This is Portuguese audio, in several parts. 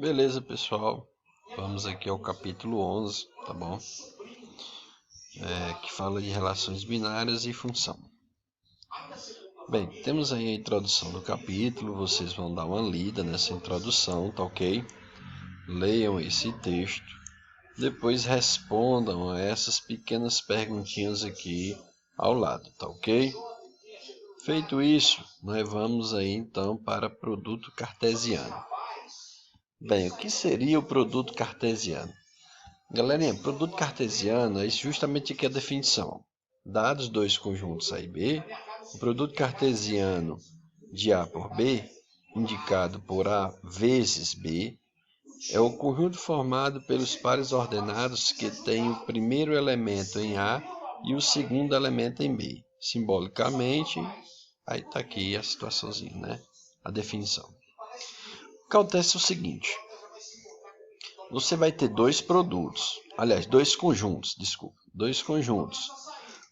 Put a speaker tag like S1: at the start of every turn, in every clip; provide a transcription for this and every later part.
S1: Beleza, pessoal. Vamos aqui ao capítulo 11, tá bom? Que fala de relações binárias e função. Bem, temos aí a introdução do capítulo. Vocês vão dar uma lida nessa introdução, tá ok? Leiam esse texto. Depois respondam a essas pequenas perguntinhas aqui ao lado, tá ok? Feito isso, nós vamos aí então para produto cartesiano. Bem, o que seria o produto cartesiano? Galerinha, produto cartesiano é justamente aqui a definição. Dados dois conjuntos A e B, o produto cartesiano de A por B, indicado por A vezes B, é o conjunto formado pelos pares ordenados que tem o primeiro elemento em A e o segundo elemento em B. Simbolicamente, aí está aqui a situaçãozinha, né? A definição. Acontece o seguinte. Você vai ter dois conjuntos.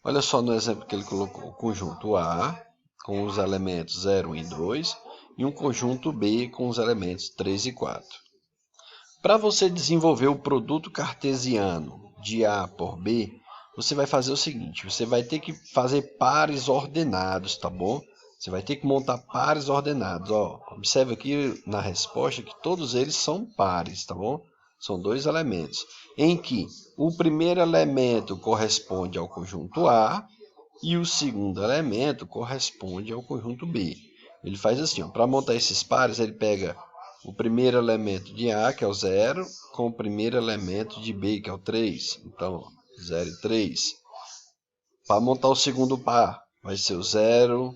S1: Olha só no exemplo que ele colocou, o conjunto A com os elementos 0, 1 e 2 e um conjunto B com os elementos 3 e 4. Para você desenvolver o produto cartesiano de A por B, você vai fazer o seguinte, você vai ter que fazer pares ordenados, tá bom? Você vai ter que montar pares ordenados. Ó, observe aqui na resposta que todos eles são pares, tá bom? São dois elementos, em que o primeiro elemento corresponde ao conjunto A e o segundo elemento corresponde ao conjunto B. Ele faz assim, para montar esses pares, ele pega o primeiro elemento de A, que é o 0, com o primeiro elemento de B, que é o 3. Então, 0 e 3. Para montar o segundo par, vai ser o 0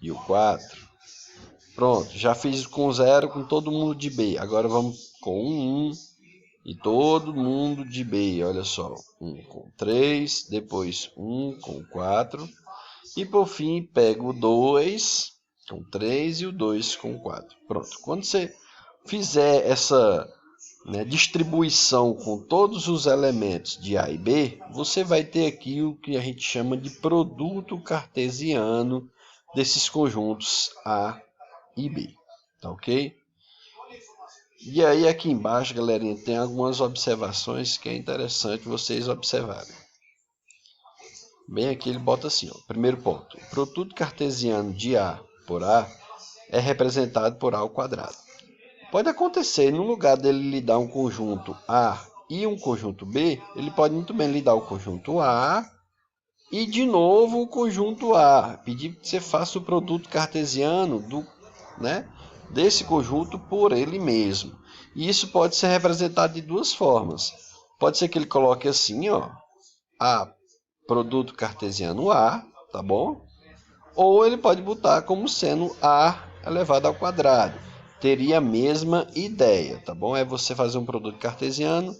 S1: e o 4. Pronto, já fiz com 0 com todo mundo de B. Agora vamos com 1 e todo mundo de B. Olha só, 1 com 3, depois 1 com 4. E por fim, pego o 2 com 3 e o 2 com 4. Pronto, quando você fizer essa distribuição com todos os elementos de A e B, você vai ter aqui o que a gente chama de produto cartesiano desses conjuntos A e B, tá ok? E aí aqui embaixo, galerinha, tem algumas observações que é interessante vocês observarem. Bem aqui ele bota assim, ó, primeiro ponto, o produto cartesiano de A por A é representado por A ao quadrado. Pode acontecer, no lugar dele lhe dar um conjunto A e um conjunto B, ele pode muito bem lhe dar o conjunto A e de novo o conjunto A. Pedir que você faça o produto cartesiano desse conjunto por ele mesmo. E isso pode ser representado de duas formas. Pode ser que ele coloque assim, ó, A produto cartesiano A, tá bom? Ou ele pode botar como sendo A elevado ao quadrado. Teria a mesma ideia, tá bom? É você fazer um produto cartesiano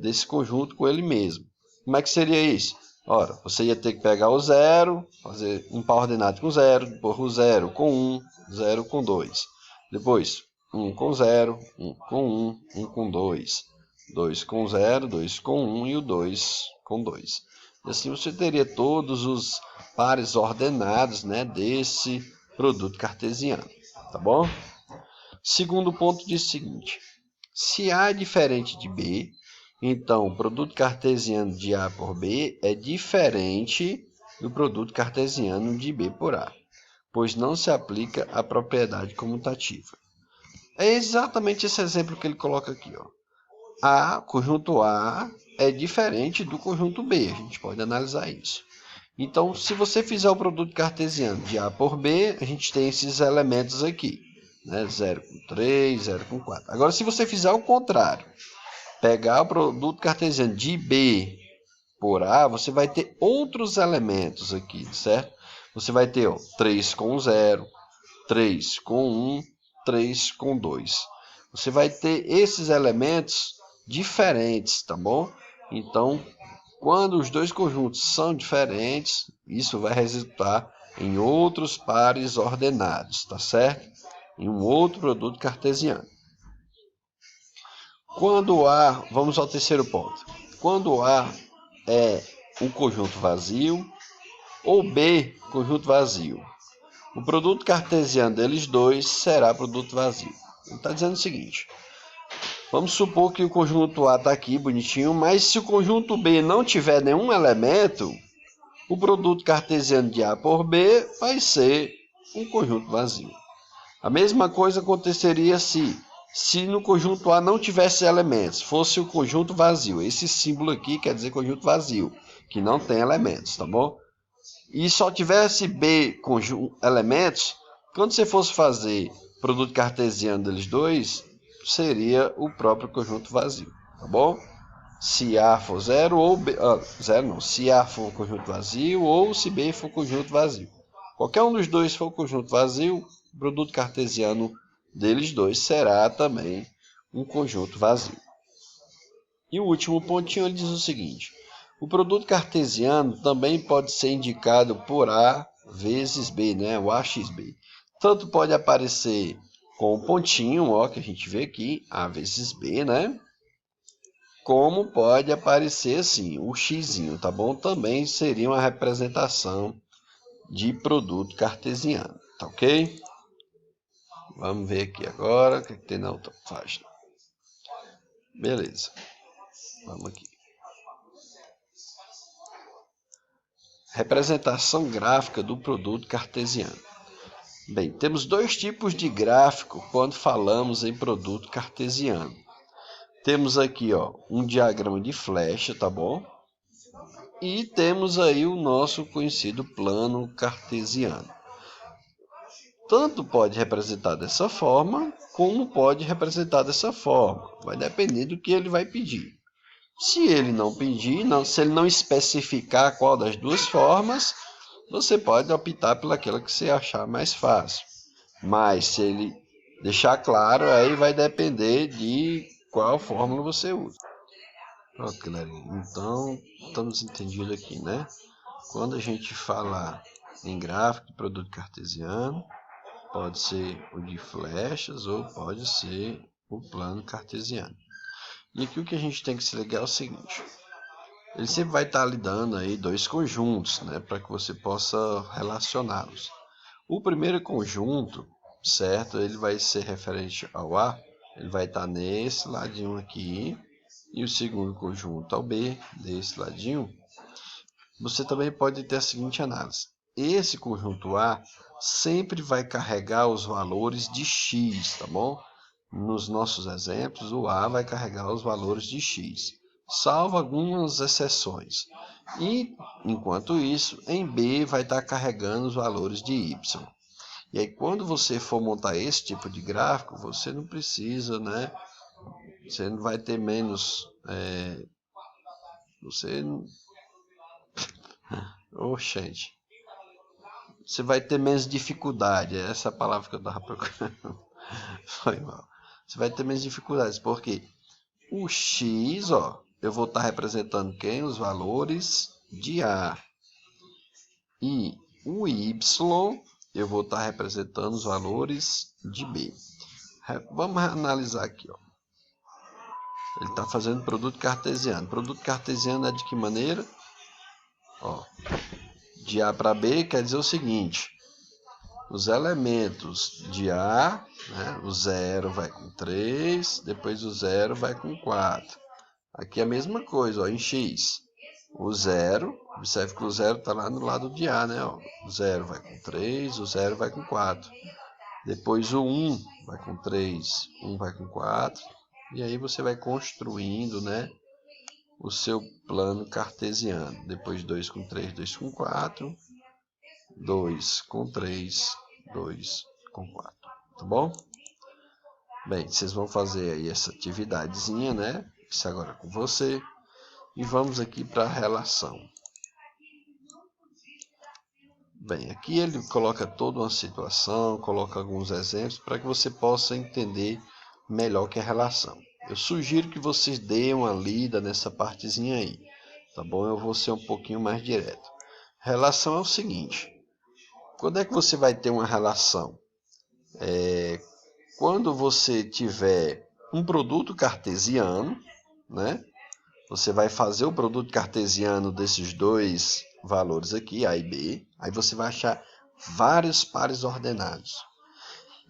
S1: desse conjunto com ele mesmo. Como é que seria isso? Ora, você ia ter que pegar o 0, fazer um par ordenado com 0, depois o 0 com 1, 0 com 2. Depois, 1 com 0, 1 com 1, 1 com 2, 2 com 0, 2 com 1 e o 2 com 2. E assim você teria todos os pares ordenados desse produto cartesiano, tá bom? Segundo ponto diz o seguinte, se A é diferente de B, então o produto cartesiano de A por B é diferente do produto cartesiano de B por A, pois não se aplica a propriedade comutativa. É exatamente esse exemplo que ele coloca aqui, ó. Conjunto A é diferente do conjunto B, a gente pode analisar isso. Então, se você fizer o produto cartesiano de A por B, a gente tem esses elementos aqui, 0 com 3, 0 com 4. Agora, se você fizer o contrário, pegar o produto cartesiano de B por A, você vai ter outros elementos aqui, certo? Você vai ter 3 com 0, 3 com 1, 3 com 2. Você vai ter esses elementos diferentes, tá bom? Então, quando os dois conjuntos são diferentes, isso vai resultar em outros pares ordenados, tá certo? Em um outro produto cartesiano. Quando A, vamos ao terceiro ponto. Quando A é um conjunto vazio ou B, conjunto vazio, o produto cartesiano deles dois será produto vazio. Ele está dizendo o seguinte, Vamos supor que o conjunto A está aqui bonitinho, mas se o conjunto B não tiver nenhum elemento, o produto cartesiano de A por B vai ser um conjunto vazio. A mesma coisa aconteceria se no conjunto A não tivesse elementos, fosse o conjunto vazio. Esse símbolo aqui quer dizer conjunto vazio, que não tem elementos, tá bom? E só tivesse B elementos, quando você fosse fazer produto cartesiano deles dois, seria o próprio conjunto vazio, tá bom? Se A for zero ou B, zero não, se A for conjunto vazio ou se B for conjunto vazio. Qualquer um dos dois for conjunto vazio, o produto cartesiano deles dois será também um conjunto vazio. E o último pontinho ele diz o seguinte: o produto cartesiano também pode ser indicado por A vezes B, né? O AXB. Tanto pode aparecer com um pontinho, ó, que a gente vê aqui, A vezes B, né? Como pode aparecer assim, o xzinho, tá bom? Também seria uma representação de produto cartesiano, tá ok? Vamos ver aqui agora o que tem na outra página. Beleza, vamos aqui. Representação gráfica do produto cartesiano. Bem, temos dois tipos de gráfico quando falamos em produto cartesiano. Temos aqui, ó, um diagrama de flecha, tá bom? E temos aí o nosso conhecido plano cartesiano. Tanto pode representar dessa forma, como pode representar dessa forma. Vai depender do que ele vai pedir. Se ele não pedir, se ele não especificar qual das duas formas, você pode optar pelaquela que você achar mais fácil. Mas se ele deixar claro, aí vai depender de qual fórmula você usa. Pronto, galerinha. Então, estamos entendidos aqui, né? Quando a gente fala em gráfico de produto cartesiano, pode ser o de flechas ou pode ser o plano cartesiano. E aqui o que a gente tem que se ligar é o seguinte: ele sempre vai estar lhe dando aí dois conjuntos, né, para que você possa relacioná-los. O primeiro conjunto, certo, ele vai ser referente ao A, ele vai estar nesse ladinho aqui, e o segundo conjunto ao B, desse ladinho. Você também pode ter a seguinte análise: esse conjunto A sempre vai carregar os valores de x, tá bom? Nos nossos exemplos, o A vai carregar os valores de x, salvo algumas exceções. E, enquanto isso, em B vai estar carregando os valores de y. E aí, quando você for montar esse tipo de gráfico, você não precisa, né? Você não vai ter menos... Oxente. Você vai ter menos dificuldade. Essa é a palavra que eu estava procurando. Foi mal. Você vai ter menos dificuldades, porque o x, ó, eu vou estar representando quem? Os valores de A. E o y, eu vou estar representando os valores de B. Vamos analisar aqui, ó. Ele está fazendo produto cartesiano. Produto cartesiano é de que maneira? Ó, de A para B quer dizer o seguinte: os elementos de A, né, o 0 vai com 3, depois o 0 vai com 4. Aqui é a mesma coisa, ó, em x. O 0, observe que o 0 está lá no lado de A, né? Ó. O 0 vai com 3, o 0 vai com 4. Depois o 1 vai com 3, 1 vai com 4. E aí você vai construindo, né, o seu plano cartesiano. Depois 2 com 3, 2 com 4. 2 com 3, 2 com 4. Tá bom? Bem, vocês vão fazer aí essa atividadezinha, né? Isso agora com você. E vamos aqui para a relação. Bem, aqui ele coloca toda uma situação, coloca alguns exemplos para que você possa entender melhor que é a relação. Eu sugiro que vocês deem uma lida nessa partezinha aí, tá bom? Eu vou ser um pouquinho mais direto. Relação é o seguinte: quando é que você vai ter uma relação? Quando você tiver um produto cartesiano, né? Você vai fazer o produto cartesiano desses dois valores aqui, A e B. Aí você vai achar vários pares ordenados.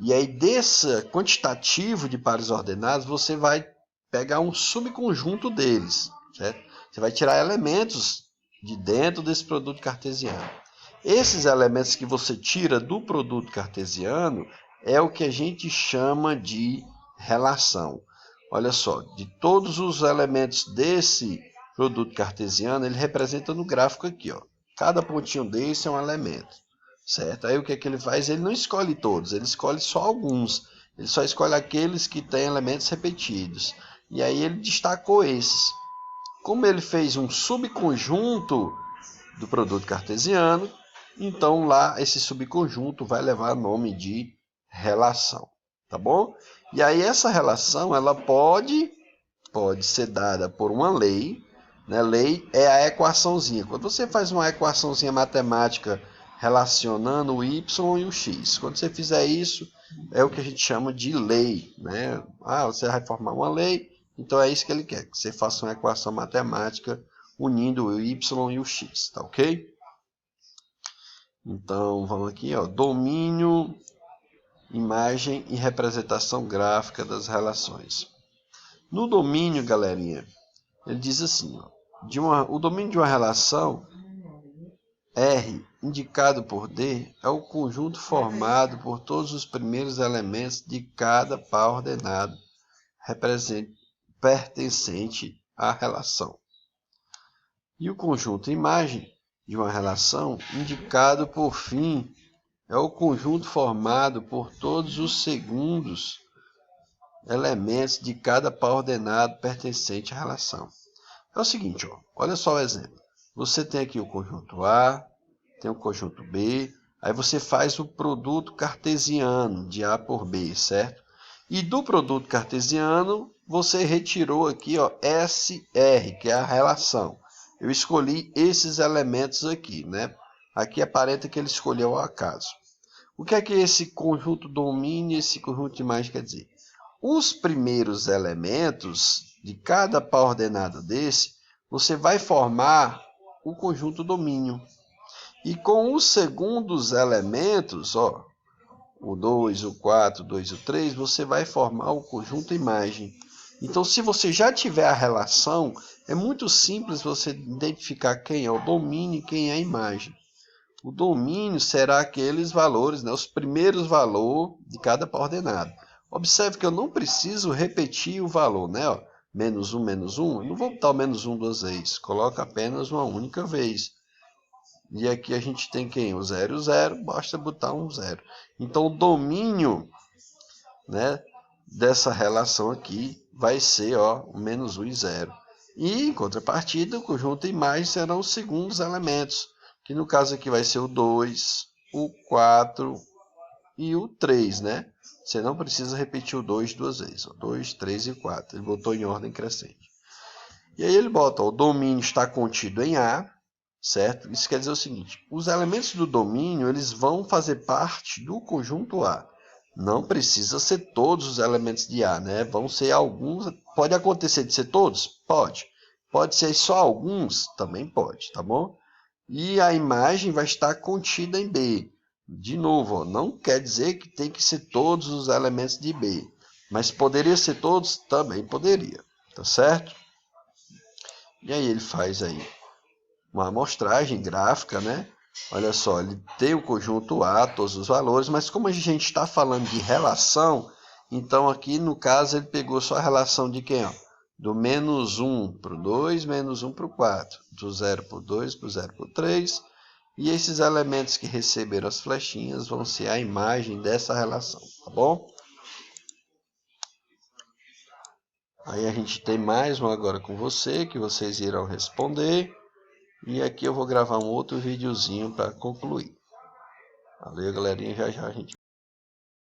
S1: E aí desse quantitativo de pares ordenados, você vai pegar um subconjunto deles, certo? Você vai tirar elementos de dentro desse produto cartesiano. Esses elementos que você tira do produto cartesiano é o que a gente chama de relação. Olha só, de todos os elementos desse produto cartesiano, ele representa no gráfico aqui, ó. Cada pontinho desse é um elemento, certo? Aí o que é que ele faz? Ele não escolhe todos, ele escolhe só alguns. Ele só escolhe aqueles que têm elementos repetidos. E aí ele destacou esses. Como ele fez um subconjunto do produto cartesiano, então lá esse subconjunto vai levar o nome de relação, tá bom? E aí essa relação ela pode ser dada por uma lei, né? Lei é a equaçãozinha. Quando você faz uma equaçãozinha matemática relacionando o y e o x, quando você fizer isso, é o que a gente chama de lei, né? Você vai formar uma lei, então é isso que ele quer, que você faça uma equação matemática unindo o y e o x, tá ok? Então, vamos aqui, ó, domínio, imagem e representação gráfica das relações. No domínio, galerinha, ele diz assim, ó, o domínio de uma relação R, indicado por D, é o conjunto formado por todos os primeiros elementos de cada par ordenado pertencente à relação. E o conjunto imagem de uma relação, indicado por fim, é o conjunto formado por todos os segundos elementos de cada par ordenado pertencente à relação. É o seguinte, ó, olha só o exemplo. Você tem aqui o conjunto A, tem o conjunto B, aí você faz o produto cartesiano de A por B, certo? E do produto cartesiano, você retirou aqui, ó, SR, que é a relação. Eu escolhi esses elementos aqui, né? Aqui aparenta que ele escolheu ao acaso. O que é que esse conjunto domínio e esse conjunto de imagem quer dizer? Os primeiros elementos de cada par ordenado desse, você vai formar o conjunto domínio. E com os segundos elementos, ó, o 2, o 4, o 2 e o 3, você vai formar o conjunto imagem. Então, se você já tiver a relação, é muito simples você identificar quem é o domínio e quem é a imagem. O domínio será aqueles valores, né, os primeiros valores de cada par ordenado. Observe que eu não preciso repetir o valor, né? Ó, menos 1, menos 1. Eu não vou botar o menos 1 duas vezes. Coloca apenas uma única vez. E aqui a gente tem quem? O 0 e o 0. Basta botar um 0. Então, o domínio, né, dessa relação aqui vai ser, ó, o menos 1 e 0. E, em contrapartida, o conjunto imagem serão os segundos elementos, que no caso aqui vai ser o 2, o 4 e o 3, né? Você não precisa repetir o 2 duas vezes. 2, 3 e 4. Ele botou em ordem crescente. E aí ele bota, ó, o domínio está contido em A, certo? Isso quer dizer o seguinte, os elementos do domínio eles vão fazer parte do conjunto A. Não precisa ser todos os elementos de A, né? Vão ser alguns. Pode acontecer de ser todos? Pode. Pode ser só alguns? Também pode, tá bom? E a imagem vai estar contida em B. De novo, ó, não quer dizer que tem que ser todos os elementos de B. Mas poderia ser todos? Também poderia. Tá certo? E aí ele faz aí uma amostragem gráfica, né? Olha só, ele tem o conjunto A, todos os valores, mas como a gente está falando de relação, então aqui no caso ele pegou só a relação de quem? Ó? Do menos 1 para o 2, menos 1 para o 4, do 0 para o 2, para o 0 para o 3, e esses elementos que receberam as flechinhas vão ser a imagem dessa relação, tá bom? Aí a gente tem mais um agora com você, que vocês irão responder. E aqui eu vou gravar um outro videozinho para concluir. Valeu, galerinha. Já já a gente